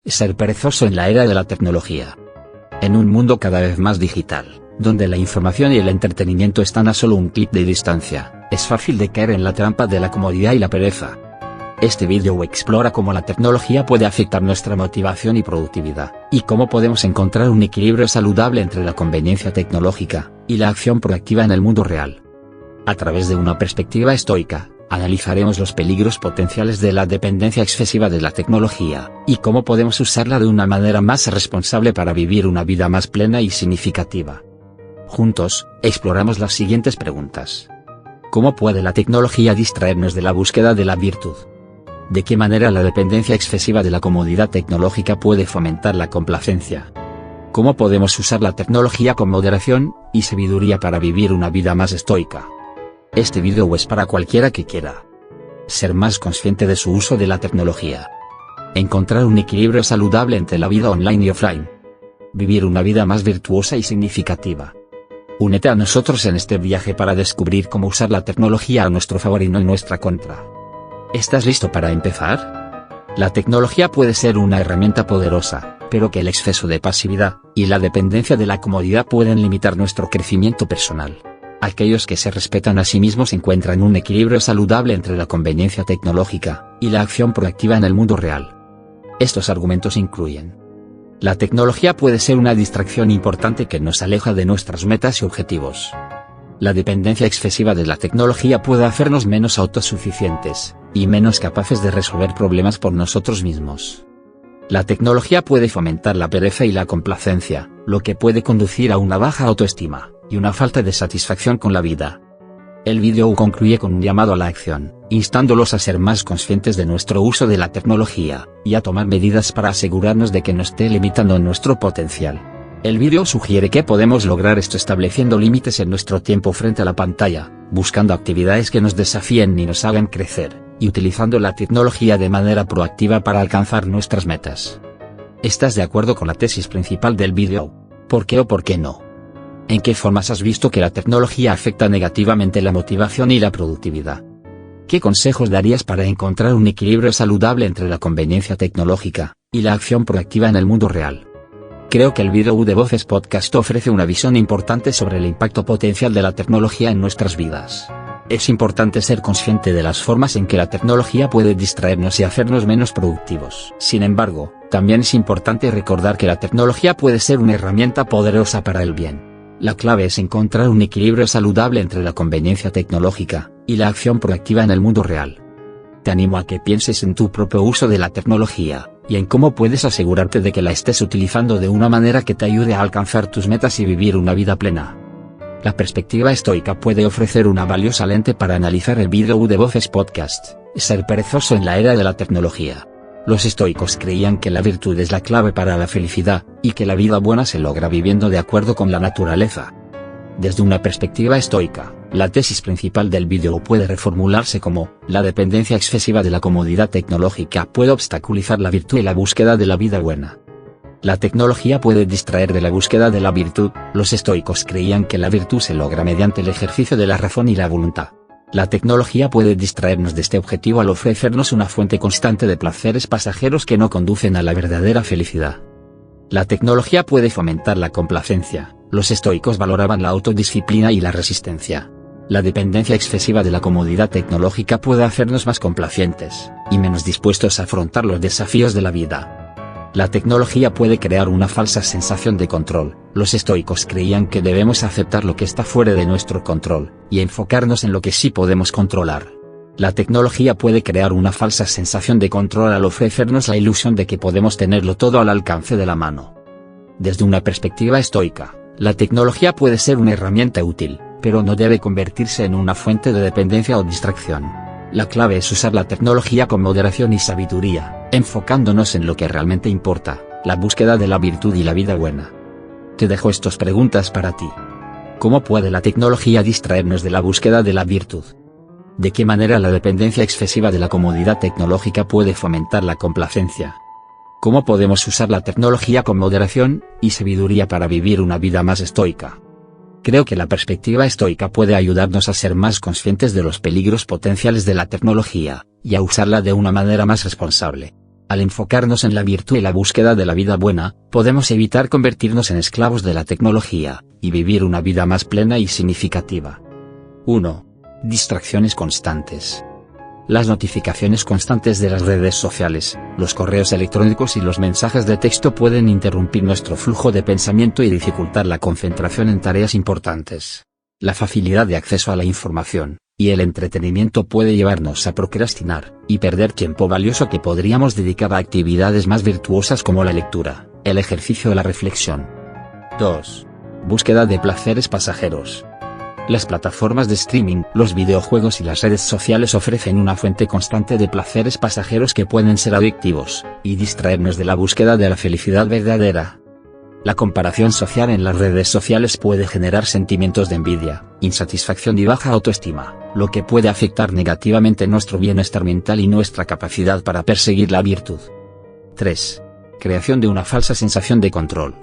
ser perezoso en la era de la tecnología. En un mundo cada vez más digital, donde la información y el entretenimiento están a solo un clic de distancia, es fácil de caer en la trampa de la comodidad y la pereza. Este vídeo explora cómo la tecnología puede afectar nuestra motivación y productividad, y cómo podemos encontrar un equilibrio saludable entre la conveniencia tecnológica y la acción proactiva en el mundo real. A través de una perspectiva estoica, analizaremos los peligros potenciales de la dependencia excesiva de la tecnología, y cómo podemos usarla de una manera más responsable para vivir una vida más plena y significativa. Juntos, exploramos las siguientes preguntas. ¿Cómo puede la tecnología distraernos de la búsqueda de la virtud? ¿De qué manera la dependencia excesiva de la comodidad tecnológica puede fomentar la complacencia? ¿Cómo podemos usar la tecnología con moderación y sabiduría para vivir una vida más estoica? Este video es para cualquiera que quiera ser más consciente de su uso de la tecnología. Encontrar un equilibrio saludable entre la vida online y offline. Vivir una vida más virtuosa y significativa. Únete a nosotros en este viaje para descubrir cómo usar la tecnología a nuestro favor y no en nuestra contra. ¿Estás listo para empezar? La tecnología puede ser una herramienta poderosa, pero que el exceso de pasividad y la dependencia de la comodidad pueden limitar nuestro crecimiento personal. Aquellos que se respetan a sí mismos encuentran un equilibrio saludable entre la conveniencia tecnológica y la acción proactiva en el mundo real. Estos argumentos incluyen: la tecnología puede ser una distracción importante que nos aleja de nuestras metas y objetivos. La dependencia excesiva de la tecnología puede hacernos menos autosuficientes y menos capaces de resolver problemas por nosotros mismos. La tecnología puede fomentar la pereza y la complacencia, lo que puede conducir a una baja autoestima y una falta de satisfacción con la vida. El vídeo concluye con un llamado a la acción, instándolos a ser más conscientes de nuestro uso de la tecnología, y a tomar medidas para asegurarnos de que no esté limitando nuestro potencial. El vídeo sugiere que podemos lograr esto estableciendo límites en nuestro tiempo frente a la pantalla, buscando actividades que nos desafíen y nos hagan crecer, y utilizando la tecnología de manera proactiva para alcanzar nuestras metas. ¿Estás de acuerdo con la tesis principal del vídeo? ¿Por qué o por qué no? ¿En qué formas has visto que la tecnología afecta negativamente la motivación y la productividad? ¿Qué consejos darías para encontrar un equilibrio saludable entre la conveniencia tecnológica y la acción proactiva en el mundo real? Creo que el vídeo de Voces Podcast ofrece una visión importante sobre el impacto potencial de la tecnología en nuestras vidas. Es importante ser consciente de las formas en que la tecnología puede distraernos y hacernos menos productivos. Sin embargo, también es importante recordar que la tecnología puede ser una herramienta poderosa para el bien. La clave es encontrar un equilibrio saludable entre la conveniencia tecnológica y la acción proactiva en el mundo real. Te animo a que pienses en tu propio uso de la tecnología, y en cómo puedes asegurarte de que la estés utilizando de una manera que te ayude a alcanzar tus metas y vivir una vida plena. La perspectiva estoica puede ofrecer una valiosa lente para analizar el vídeo de Voces Podcast, ser perezoso en la era de la tecnología. Los estoicos creían que la virtud es la clave para la felicidad, y que la vida buena se logra viviendo de acuerdo con la naturaleza. Desde una perspectiva estoica, la tesis principal del vídeo puede reformularse como: la dependencia excesiva de la comodidad tecnológica puede obstaculizar la virtud y la búsqueda de la vida buena. La tecnología puede distraer de la búsqueda de la virtud. Los estoicos creían que la virtud se logra mediante el ejercicio de la razón y la voluntad. La tecnología puede distraernos de este objetivo al ofrecernos una fuente constante de placeres pasajeros que no conducen a la verdadera felicidad. La tecnología puede fomentar la complacencia. Los estoicos valoraban la autodisciplina y la resistencia. La dependencia excesiva de la comodidad tecnológica puede hacernos más complacientes y menos dispuestos a afrontar los desafíos de la vida. La tecnología puede crear una falsa sensación de control. Los estoicos creían que debemos aceptar lo que está fuera de nuestro control, y enfocarnos en lo que sí podemos controlar. La tecnología puede crear una falsa sensación de control al ofrecernos la ilusión de que podemos tenerlo todo al alcance de la mano. Desde una perspectiva estoica, la tecnología puede ser una herramienta útil, pero no debe convertirse en una fuente de dependencia o distracción. La clave es usar la tecnología con moderación y sabiduría, enfocándonos en lo que realmente importa, la búsqueda de la virtud y la vida buena. Te dejo estas preguntas para ti. ¿Cómo puede la tecnología distraernos de la búsqueda de la virtud? ¿De qué manera la dependencia excesiva de la comodidad tecnológica puede fomentar la complacencia? ¿Cómo podemos usar la tecnología con moderación y sabiduría para vivir una vida más estoica? Creo que la perspectiva estoica puede ayudarnos a ser más conscientes de los peligros potenciales de la tecnología, y a usarla de una manera más responsable. Al enfocarnos en la virtud y la búsqueda de la vida buena, podemos evitar convertirnos en esclavos de la tecnología, y vivir una vida más plena y significativa. 1. Distracciones constantes. Las notificaciones constantes de las redes sociales, los correos electrónicos y los mensajes de texto pueden interrumpir nuestro flujo de pensamiento y dificultar la concentración en tareas importantes. La facilidad de acceso a la información y el entretenimiento puede llevarnos a procrastinar y perder tiempo valioso que podríamos dedicar a actividades más virtuosas como la lectura, el ejercicio o la reflexión. 2. Búsqueda de placeres pasajeros. Las plataformas de streaming, los videojuegos y las redes sociales ofrecen una fuente constante de placeres pasajeros que pueden ser adictivos, y distraernos de la búsqueda de la felicidad verdadera. La comparación social en las redes sociales puede generar sentimientos de envidia, insatisfacción y baja autoestima, lo que puede afectar negativamente nuestro bienestar mental y nuestra capacidad para perseguir la virtud. 3. Creación de una falsa sensación de control.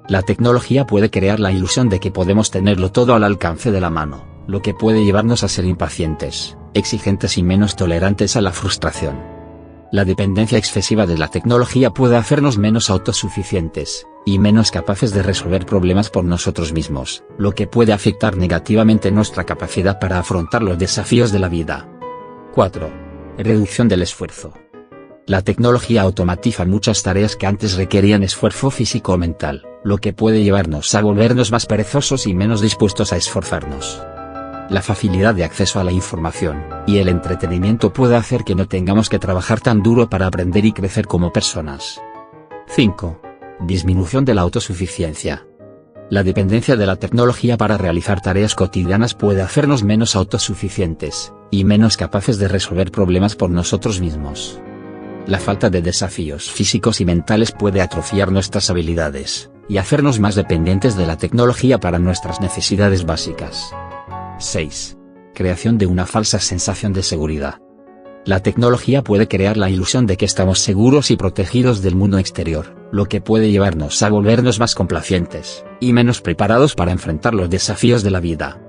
La tecnología puede crear la ilusión de que podemos tenerlo todo al alcance de la mano, lo que puede llevarnos a ser impacientes, exigentes y menos tolerantes a la frustración. La dependencia excesiva de la tecnología puede hacernos menos autosuficientes, y menos capaces de resolver problemas por nosotros mismos, lo que puede afectar negativamente nuestra capacidad para afrontar los desafíos de la vida. 4. Reducción del esfuerzo. La tecnología automatiza muchas tareas que antes requerían esfuerzo físico o mental, lo que puede llevarnos a volvernos más perezosos y menos dispuestos a esforzarnos. La facilidad de acceso a la información y el entretenimiento puede hacer que no tengamos que trabajar tan duro para aprender y crecer como personas. 5. Disminución de la autosuficiencia. La dependencia de la tecnología para realizar tareas cotidianas puede hacernos menos autosuficientes, y menos capaces de resolver problemas por nosotros mismos. La falta de desafíos físicos y mentales puede atrofiar nuestras habilidades, y hacernos más dependientes de la tecnología para nuestras necesidades básicas. 6. Creación de una falsa sensación de seguridad. La tecnología puede crear la ilusión de que estamos seguros y protegidos del mundo exterior, lo que puede llevarnos a volvernos más complacientes, y menos preparados para enfrentar los desafíos de la vida.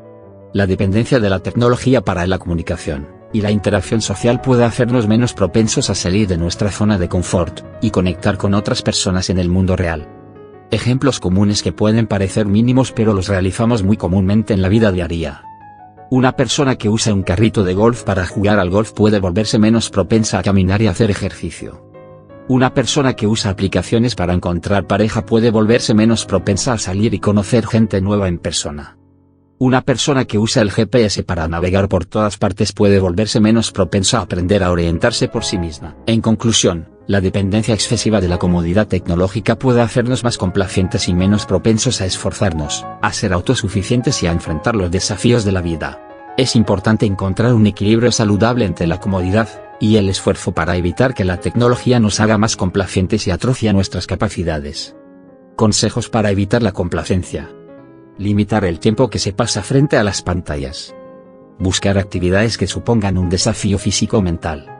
La dependencia de la tecnología para la comunicación y la interacción social puede hacernos menos propensos a salir de nuestra zona de confort, y conectar con otras personas en el mundo real. Ejemplos comunes que pueden parecer mínimos pero los realizamos muy comúnmente en la vida diaria. Una persona que usa un carrito de golf para jugar al golf puede volverse menos propensa a caminar y hacer ejercicio. Una persona que usa aplicaciones para encontrar pareja puede volverse menos propensa a salir y conocer gente nueva en persona. Una persona que usa el GPS para navegar por todas partes puede volverse menos propensa a aprender a orientarse por sí misma. En conclusión, la dependencia excesiva de la comodidad tecnológica puede hacernos más complacientes y menos propensos a esforzarnos, a ser autosuficientes y a enfrentar los desafíos de la vida. Es importante encontrar un equilibrio saludable entre la comodidad y el esfuerzo para evitar que la tecnología nos haga más complacientes y atrofie nuestras capacidades. Consejos para evitar la complacencia. Limitar el tiempo que se pasa frente a las pantallas. Buscar actividades que supongan un desafío físico o mental.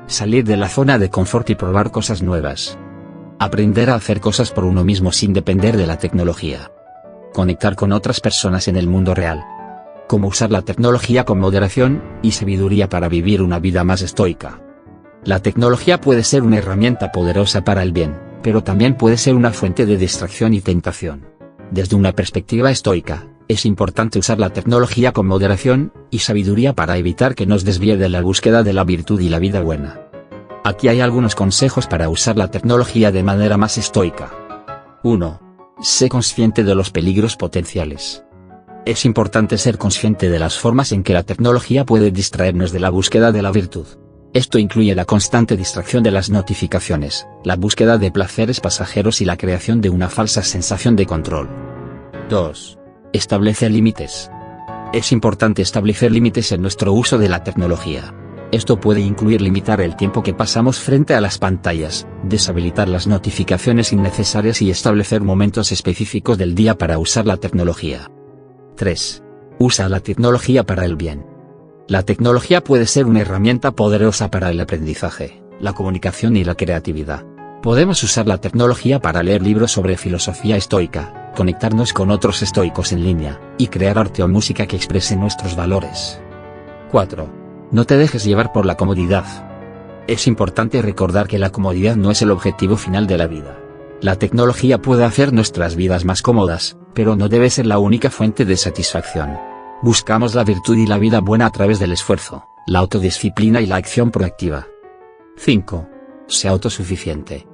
Salir de la zona de confort y probar cosas nuevas. Aprender a hacer cosas por uno mismo sin depender de la tecnología. Conectar con otras personas en el mundo real. Cómo usar la tecnología con moderación y sabiduría para vivir una vida más estoica. La tecnología puede ser una herramienta poderosa para el bien, pero también puede ser una fuente de distracción y tentación. Desde una perspectiva estoica, es importante usar la tecnología con moderación y sabiduría para evitar que nos desvíe de la búsqueda de la virtud y la vida buena. Aquí hay algunos consejos para usar la tecnología de manera más estoica. 1. Sé consciente de los peligros potenciales. Es importante ser consciente de las formas en que la tecnología puede distraernos de la búsqueda de la virtud. Esto incluye la constante distracción de las notificaciones, la búsqueda de placeres pasajeros y la creación de una falsa sensación de control. 2. Establece límites. Es importante establecer límites en nuestro uso de la tecnología. Esto puede incluir limitar el tiempo que pasamos frente a las pantallas, deshabilitar las notificaciones innecesarias y establecer momentos específicos del día para usar la tecnología. 3. Usa la tecnología para el bien. La tecnología puede ser una herramienta poderosa para el aprendizaje, la comunicación y la creatividad. Podemos usar la tecnología para leer libros sobre filosofía estoica, conectarnos con otros estoicos en línea, y crear arte o música que exprese nuestros valores. 4. No te dejes llevar por la comodidad. Es importante recordar que la comodidad no es el objetivo final de la vida. La tecnología puede hacer nuestras vidas más cómodas, pero no debe ser la única fuente de satisfacción. Buscamos la virtud y la vida buena a través del esfuerzo, la autodisciplina y la acción proactiva. 5. Sé autosuficiente.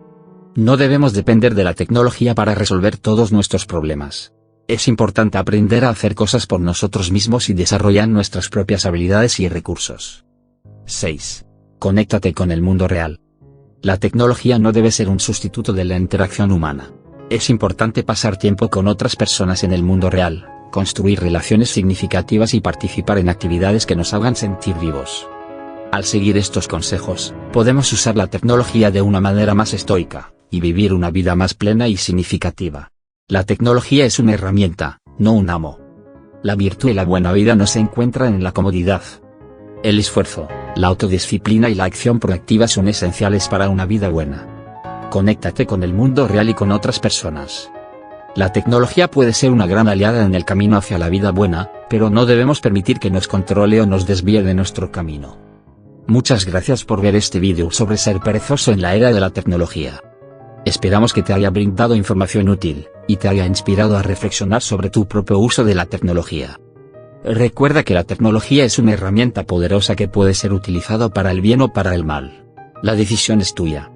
No debemos depender de la tecnología para resolver todos nuestros problemas. Es importante aprender a hacer cosas por nosotros mismos y desarrollar nuestras propias habilidades y recursos. 6. Conéctate con el mundo real. La tecnología no debe ser un sustituto de la interacción humana. Es importante pasar tiempo con otras personas en el mundo real, construir relaciones significativas y participar en actividades que nos hagan sentir vivos. Al seguir estos consejos, podemos usar la tecnología de una manera más estoica, y vivir una vida más plena y significativa. La tecnología es una herramienta, no un amo. La virtud y la buena vida no se encuentran en la comodidad. El esfuerzo, la autodisciplina y la acción proactiva son esenciales para una vida buena. Conéctate con el mundo real y con otras personas. La tecnología puede ser una gran aliada en el camino hacia la vida buena, pero no debemos permitir que nos controle o nos desvíe de nuestro camino. Muchas gracias por ver este vídeo sobre ser perezoso en la era de la tecnología. Esperamos que te haya brindado información útil, y te haya inspirado a reflexionar sobre tu propio uso de la tecnología. Recuerda que la tecnología es una herramienta poderosa que puede ser utilizada para el bien o para el mal. La decisión es tuya.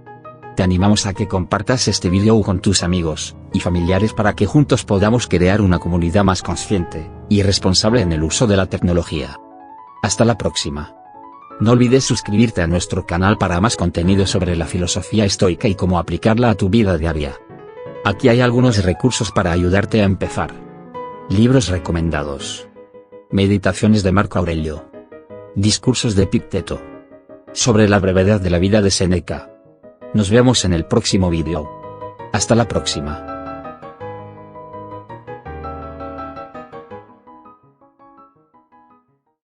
Te animamos a que compartas este vídeo con tus amigos y familiares para que juntos podamos crear una comunidad más consciente y responsable en el uso de la tecnología. Hasta la próxima. No olvides suscribirte a nuestro canal para más contenido sobre la filosofía estoica y cómo aplicarla a tu vida diaria. Aquí hay algunos recursos para ayudarte a empezar. Libros recomendados. Meditaciones de Marco Aurelio. Discursos de Epicteto. Sobre la brevedad de la vida de Séneca. Nos vemos en el próximo vídeo. Hasta la próxima.